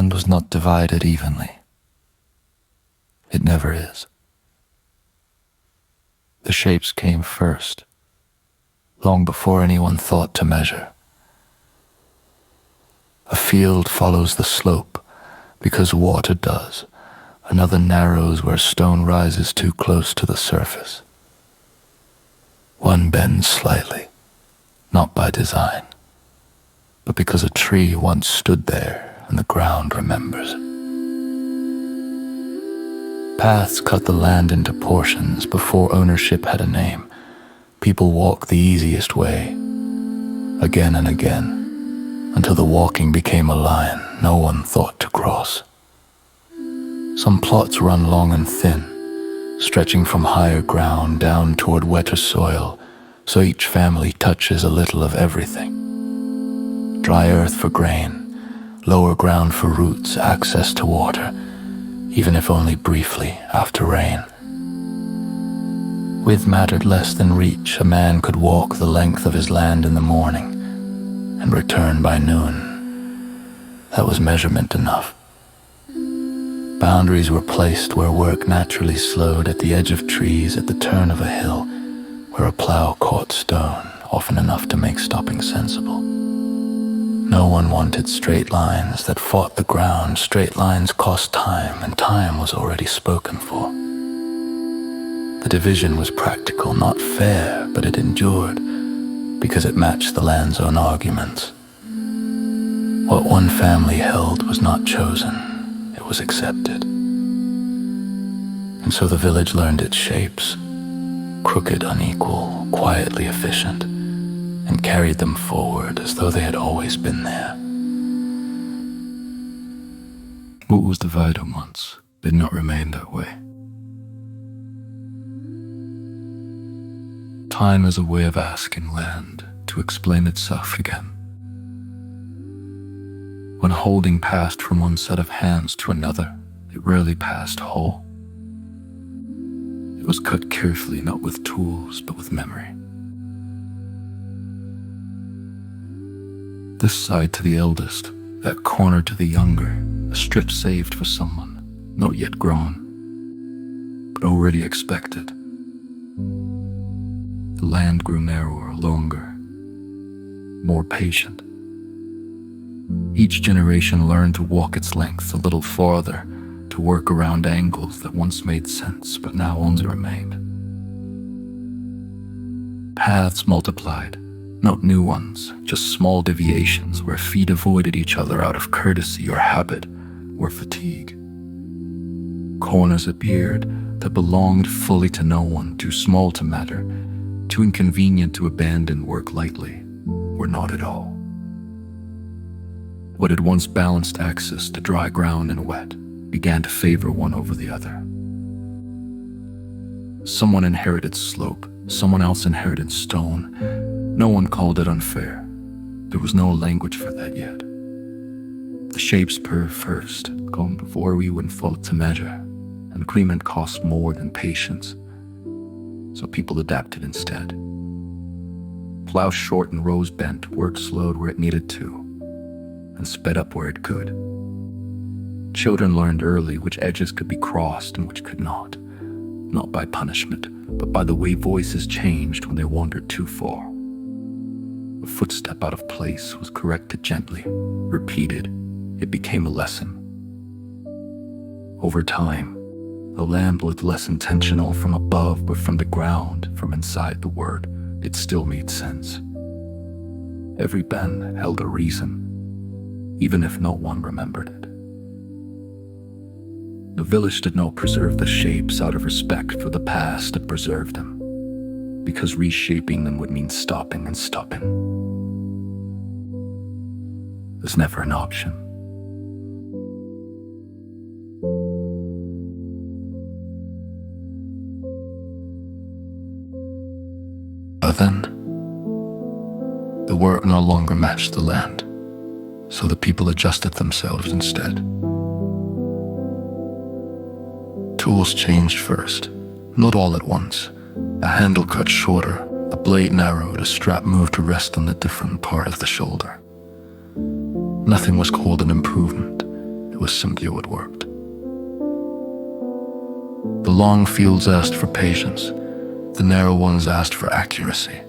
land was not divided evenly. It never is. The shapes came first, long before anyone thought to measure. A field follows the slope because water does. Another narrows where stone rises too close to the surface. One bends slightly, not by design, but because a tree once stood there and the ground remembers. Paths cut the land into portions before ownership had a name. People walked the easiest way, again and again, until the walking became a line no one thought to cross. Some plots run long and thin, stretching from higher ground down toward wetter soil, so each family touches a little of everything. Dry earth for grain, lower ground for roots, access to water, even if only briefly after rain. Width mattered less than reach. A man could walk the length of his land in the morning and return by noon. That was measurement enough. Boundaries were placed where work naturally slowed, at the edge of trees, at the turn of a hill, where a plow caught stone, often enough to make stopping sensible. No one wanted straight lines that fought the ground. Straight lines cost time, and time was already spoken for. The division was practical, not fair, but it endured, because it matched the land's own arguments. What one family held was not chosen, it was accepted. And so the village learned its shapes, crooked, unequal, quietly efficient, and carried them forward as though they had always been there. What was divided once did not remain that way. Time is a way of asking land to explain itself again. When holding passed from one set of hands to another, it rarely passed whole. It was cut carefully, not with tools, but with memory. This side to the eldest, that corner to the younger, a strip saved for someone, not yet grown, but already expected. The land grew narrower, longer, more patient. Each generation learned to walk its length a little farther, to work around angles that once made sense but now only remained. Paths multiplied, not new ones, just small deviations where feet avoided each other out of courtesy or habit or fatigue. Corners appeared that belonged fully to no one, too small to matter, too inconvenient to abandon work lightly, or not at all. What had once balanced access to dry ground and wet began to favor one over the other. Someone inherited slope, someone else inherited stone. No one called it unfair. There was no language for that yet. The shapes per first, gone before we went thought to measure, and agreement cost more than patience. So people adapted instead. Plow short and rows bent, work slowed where it needed to, and sped up where it could. Children learned early which edges could be crossed and which could not by punishment, but by the way voices changed when they wandered too far. A footstep out of place was corrected gently, repeated. It became a lesson. Over time, the land looked less intentional from above, but from the ground, from inside the word, it still made sense. Every bend held a reason, even if no one remembered it. The village did not preserve the shapes out of respect for the past that preserved them, because reshaping them would mean stopping, and stopping was never an option. But then, the work no longer matched the land, so the people adjusted themselves instead. Tools changed first, not all at once. A handle cut shorter, a blade narrowed, a strap moved to rest on a different part of the shoulder. Nothing was called an improvement. It was simply what worked. The long fields asked for patience, the narrow ones asked for accuracy.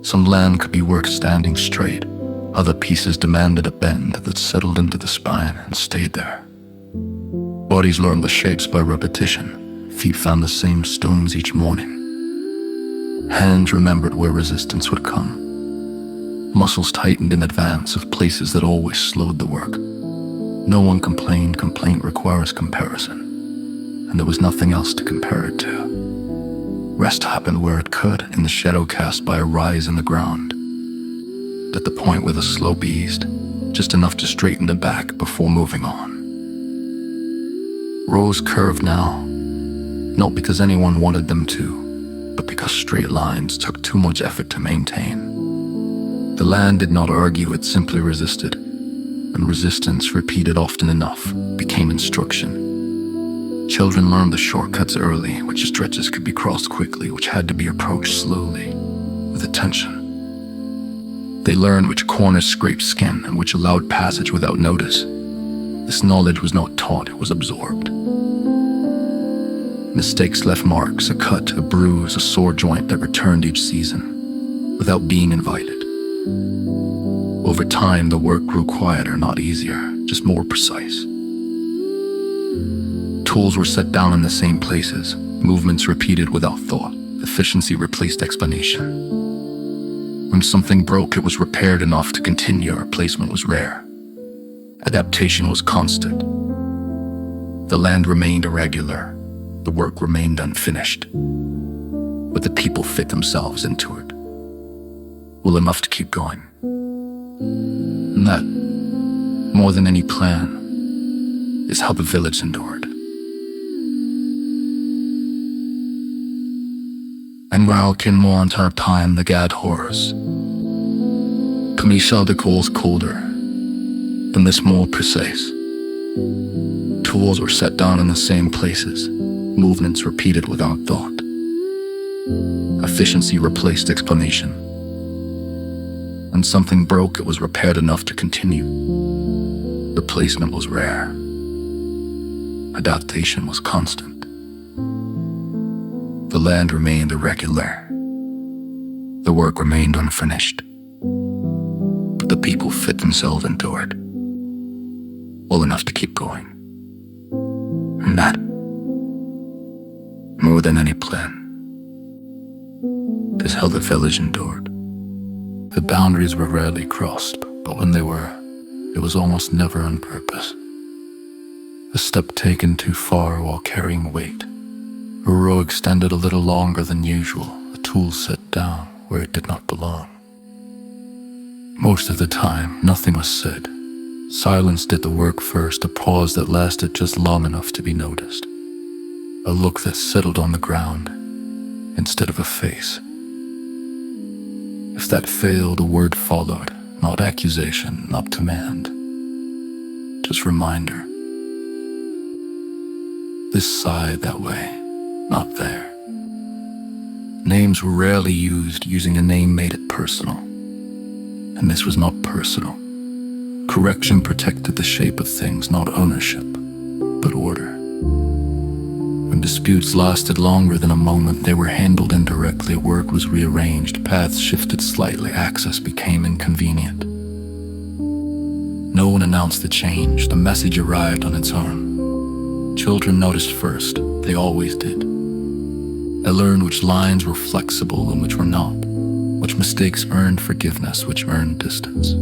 Some land could be worked standing straight, other pieces demanded a bend that settled into the spine and stayed there. Bodies learned the shapes by repetition, feet found the same stones each morning. Hands remembered where resistance would come. Muscles tightened in advance of places that always slowed the work. No one complained. Complaint requires comparison, and there was nothing else to compare it to. Rest happened where it could, in the shadow cast by a rise in the ground. At the point where the slope eased, just enough to straighten the back before moving on. Rows curved now, not because anyone wanted them to, but because straight lines took too much effort to maintain. The land did not argue, it simply resisted, and resistance, repeated often enough, became instruction. Children learned the shortcuts early, which stretches could be crossed quickly, which had to be approached slowly, with attention. They learned which corners scraped skin and which allowed passage without notice. This knowledge was not taught, it was absorbed. Mistakes left marks, a cut, a bruise, a sore joint that returned each season, without being invited. Over time, the work grew quieter, not easier, just more precise. Tools were set down in the same places, movements repeated without thought, efficiency replaced explanation. When something broke, it was repaired enough to continue, replacement was rare. Adaptation was constant. The land remained irregular, the work remained unfinished, but the people fit themselves into it, well enough to keep going. And that, more than any plan, is how the village endured. And while Kinmo our time the gad horrors, Kamisha the coals colder, than this more precise. Tools were set down in the same places, movements repeated without thought. Efficiency replaced explanation. When something broke, it was repaired enough to continue. Replacement was rare. Adaptation was constant. The land remained irregular. The work remained unfinished. But the people fit themselves into it, well enough to keep going. And that, more than any plan, is how the village endured. The boundaries were rarely crossed, but when they were, it was almost never on purpose. A step taken too far while carrying weight. A row extended a little longer than usual, a tool set down where it did not belong. Most of the time, nothing was said. Silence did the work first, a pause that lasted just long enough to be noticed. A look that settled on the ground instead of a face. If that failed, a word followed, not accusation, not command, just reminder. This side, that way, not there. Names were rarely used, using a name made it personal. And this was not personal. Correction protected the shape of things, not ownership, but order. When disputes lasted longer than a moment, they were handled indirectly, work was rearranged, paths shifted slightly, access became inconvenient. No one announced the change, the message arrived on its own. Children noticed first, they always did. They learned which lines were flexible and which were not, which mistakes earned forgiveness, which earned distance.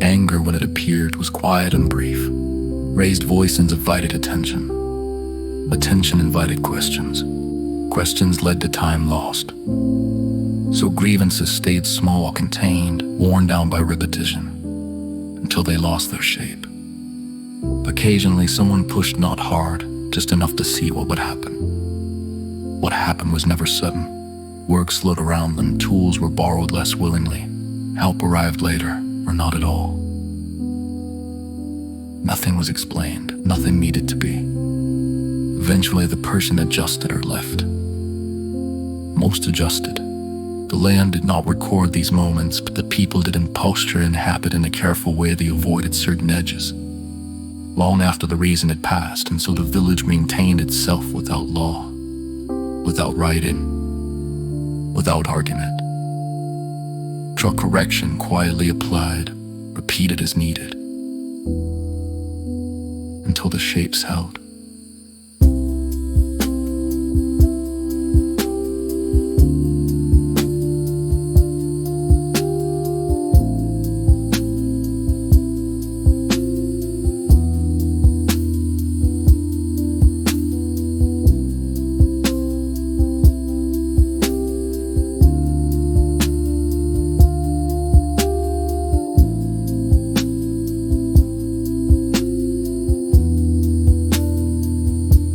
Anger, when it appeared, was quiet and brief. Raised voices invited attention. Attention invited questions. Questions led to time lost. So grievances stayed small, contained, worn down by repetition, until they lost their shape. Occasionally, someone pushed not hard, just enough to see what would happen. What happened was never sudden. Work slowed around them, tools were borrowed less willingly. Help arrived later, or not at all. Nothing was explained, nothing needed to be. Eventually, the person adjusted or left. Most adjusted. The land did not record these moments, but the people did in posture and habit in a careful way they avoided certain edges. Long after the reason had passed, and so the village maintained itself without law, without writing, without argument. Draw correction quietly applied, repeated as needed, until the shapes held.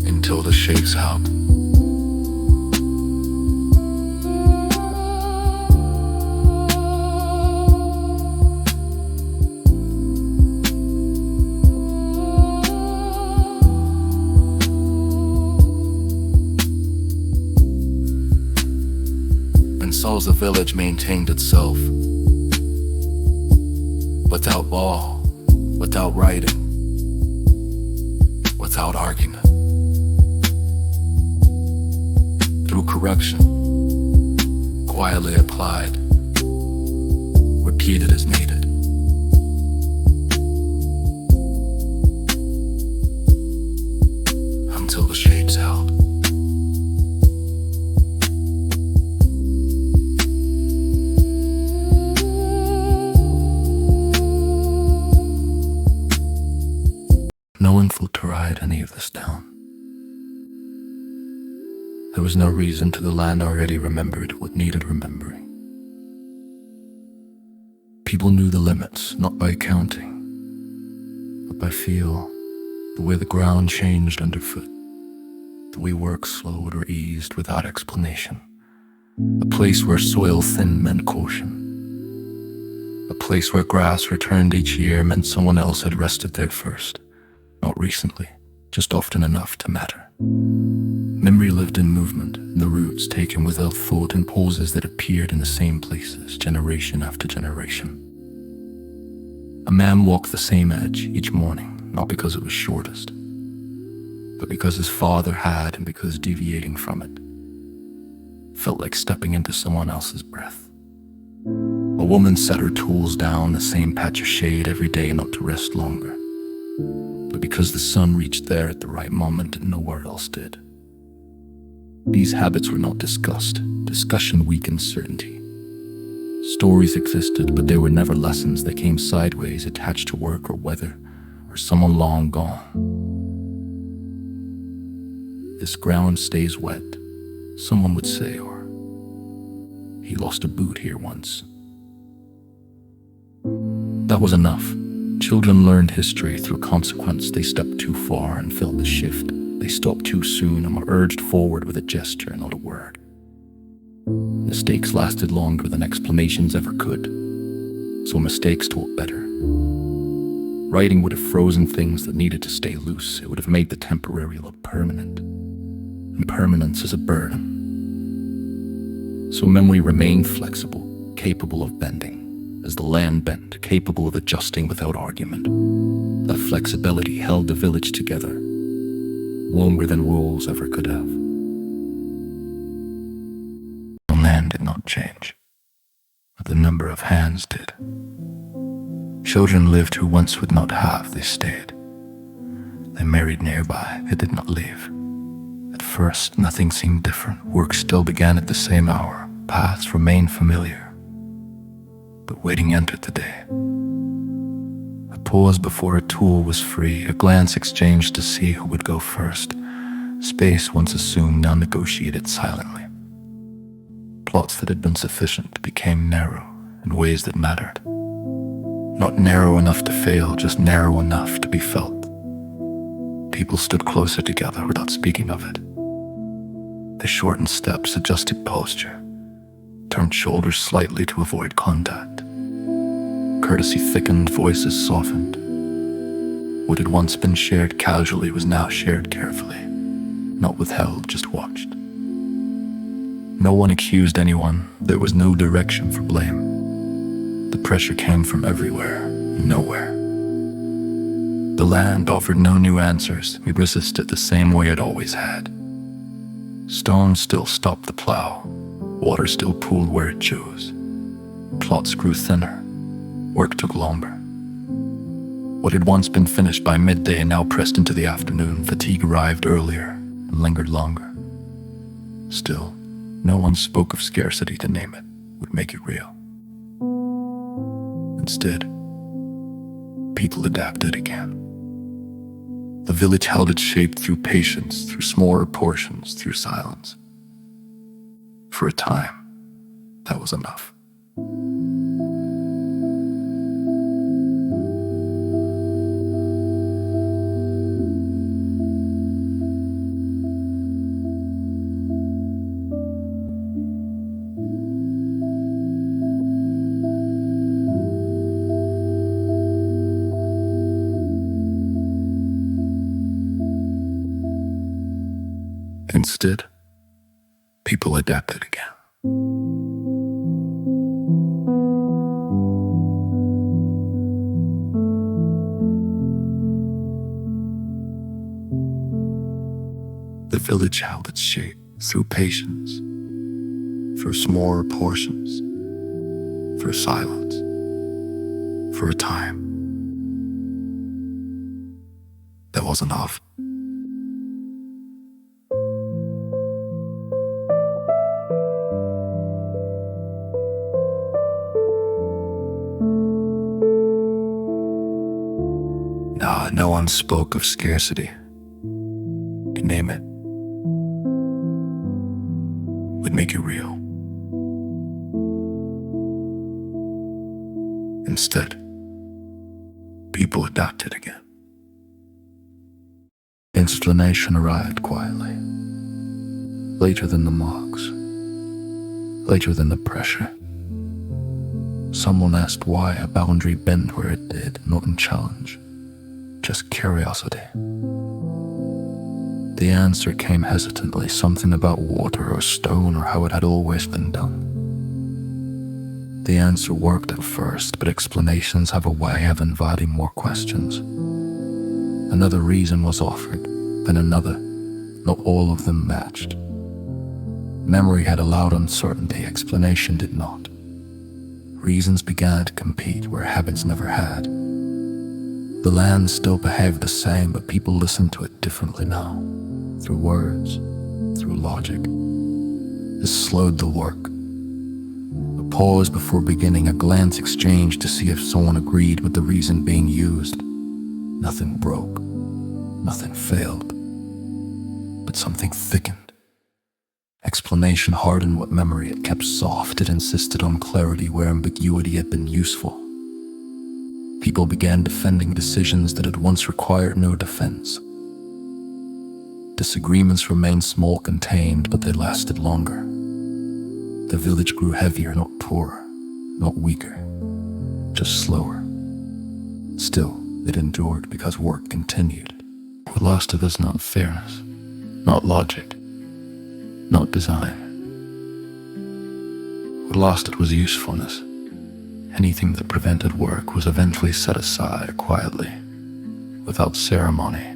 Until the shapes held. And so the village maintained itself, without law, without writing, without argument. Through correction, quietly applied, repeated as needed. Until the shapes held. No one felt to write any of this down. There was no reason to the land already remembered what needed remembering. People knew the limits, not by counting, but by feel, the way the ground changed underfoot, the way work slowed or eased without explanation. A place where soil thinned meant caution. A place where grass returned each year meant someone else had rested there first. Not recently, just often enough to matter. Memory lived in movement, in the roots taken without thought in poses that appeared in the same places, generation after generation. A man walked the same edge each morning, not because it was shortest, but because his father had, and because deviating from it felt like stepping into someone else's breath. A woman set her tools down the same patch of shade every day, not to rest longer, but because the sun reached there at the right moment and nowhere else did. These habits were not discussed. Discussion weakened certainty. Stories existed, but they were never lessons. They came sideways, attached to work or weather, or someone long gone. This ground stays wet, someone would say, or he lost a boot here once. That was enough. Children learned history through consequence. They stepped too far and felt the shift. They stopped too soon and were urged forward with a gesture, not a word. Mistakes lasted longer than explanations ever could, so mistakes taught better. Writing would have frozen things that needed to stay loose. It would have made the temporary look permanent, and permanence is a burden. So memory remained flexible, capable of bending, as the land bent, capable of adjusting without argument. That flexibility held the village together, longer than walls ever could have. The land did not change, but the number of hands did. Children lived who once would not have, they stayed. They married nearby, they did not leave. At first, nothing seemed different. Work still began at the same hour. Paths remained familiar. But waiting entered the day. A pause before a tool was free, a glance exchanged to see who would go first. Space once assumed, now negotiated silently. Plots that had been sufficient became narrow in ways that mattered. Not narrow enough to fail, just narrow enough to be felt. People stood closer together without speaking of it. They shortened steps, adjusted posture, turned shoulders slightly to avoid contact. Courtesy thickened, voices softened. What had once been shared casually was now shared carefully, not withheld, just watched. No one accused anyone. There was no direction for blame. The pressure came from everywhere, nowhere. The land offered no new answers. We resisted the same way it always had. Stone still stopped the plow. Water still pooled where it chose. Plots grew thinner. Work took longer. What had once been finished by midday now pressed into the afternoon. Fatigue arrived earlier and lingered longer. Still, no one spoke of scarcity. To name it would make it real. Instead, people adapted again. The village held its shape through patience, through smaller portions, through silence. For a time, that was enough. Instead, people adapted again. The village held its shape through patience, through smaller portions, through silence, for a time. That was enough. No one spoke of scarcity. To name it would make it real. Instead, people adapted again. Explanation arrived quietly, later than the mocks, later than the pressure. Someone asked why a boundary bent where it did, not in challenge, just curiosity. The answer came hesitantly, something about water or stone or how it had always been done. The answer worked at first, but explanations have a way of inviting more questions. Another reason was offered, then another. Not all of them matched. Memory had allowed uncertainty, explanation did not. Reasons began to compete where habits never had. The land still behaved the same, but people listened to it differently now. Through words, through logic. This slowed the work. A pause before beginning, a glance exchanged to see if someone agreed with the reason being used. Nothing broke, nothing failed, but something thickened. Explanation hardened what memory had kept soft. It insisted on clarity where ambiguity had been useful. People began defending decisions that had once required no defense. Disagreements remained small, contained, but they lasted longer. The village grew heavier, not poorer, not weaker, just slower. Still, it endured because work continued. What lost it was not fairness, not logic, not design. What lost it was usefulness. Anything that prevented work was eventually set aside quietly, without ceremony.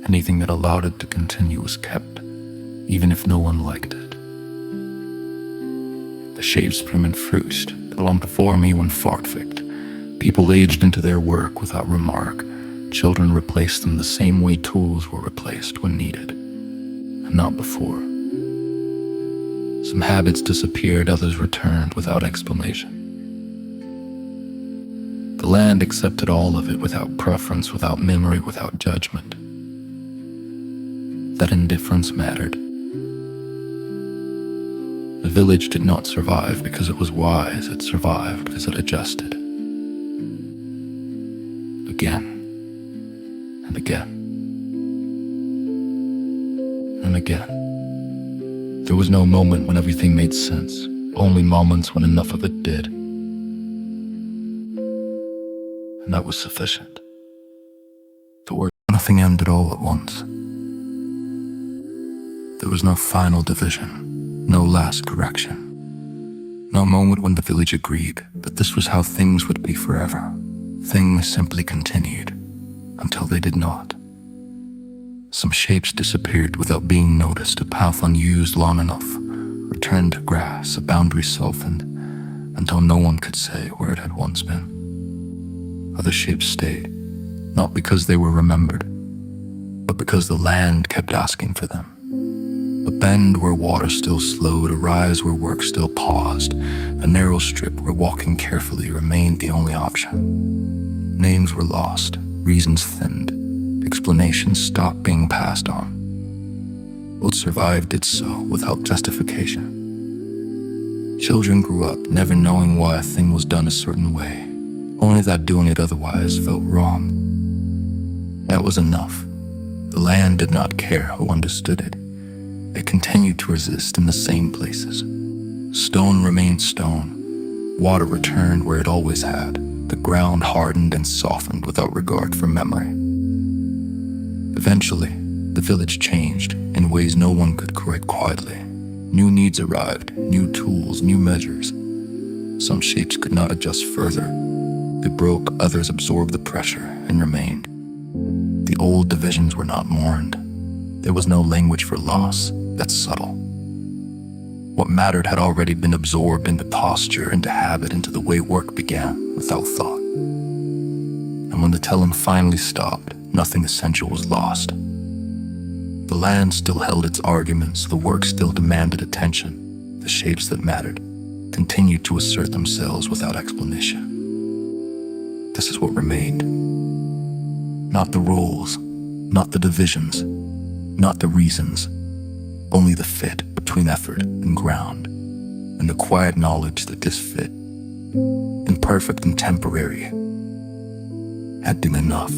Anything that allowed it to continue was kept, even if no one liked it. The shapes prim and fruit that belonged before me when fortvict. People aged into their work without remark. Children replaced them the same way tools were replaced when needed, and not before. Some habits disappeared, others returned without explanation. The land accepted all of it without preference, without memory, without judgment. That indifference mattered. The village did not survive because it was wise, it survived because it adjusted. Again, and again, and again. There was no moment when everything made sense, only moments when enough of it did. And that was sufficient. The word nothing ended all at once. There was no final division, No last correction. No moment when the village agreed that this was how things would be forever. Things simply continued until they did not. Some shapes disappeared without being noticed, a path unused long enough returned to grass, a boundary softened until no one could say where it had once been. Other shapes stayed, not because they were remembered, but because the land kept asking for them. A bend where water still slowed, a rise where work still paused, a narrow strip where walking carefully remained the only option. Names were lost, reasons thinned, explanations stopped being passed on. What survived did so without justification. Children grew up never knowing why a thing was done a certain way, only that doing it otherwise felt wrong. That was enough. The land did not care who understood it. It continued to resist in the same places. Stone remained stone. Water returned where it always had. The ground hardened and softened without regard for memory. Eventually, the village changed in ways no one could correct quietly. New needs arrived, new tools, new measures. Some shapes could not adjust further. They broke, others absorbed the pressure and remained. The old divisions were not mourned. There was no language for loss. That's subtle. What mattered had already been absorbed into posture, into habit, into the way work began without thought. And when the telling finally stopped, nothing essential was lost. The land still held its arguments, the work still demanded attention. The shapes that mattered continued to assert themselves without explanation. This is what remained. Not the rules, not the divisions, not the reasons, only the fit between effort and ground, and the quiet knowledge that this fit, imperfect and temporary, had been enough.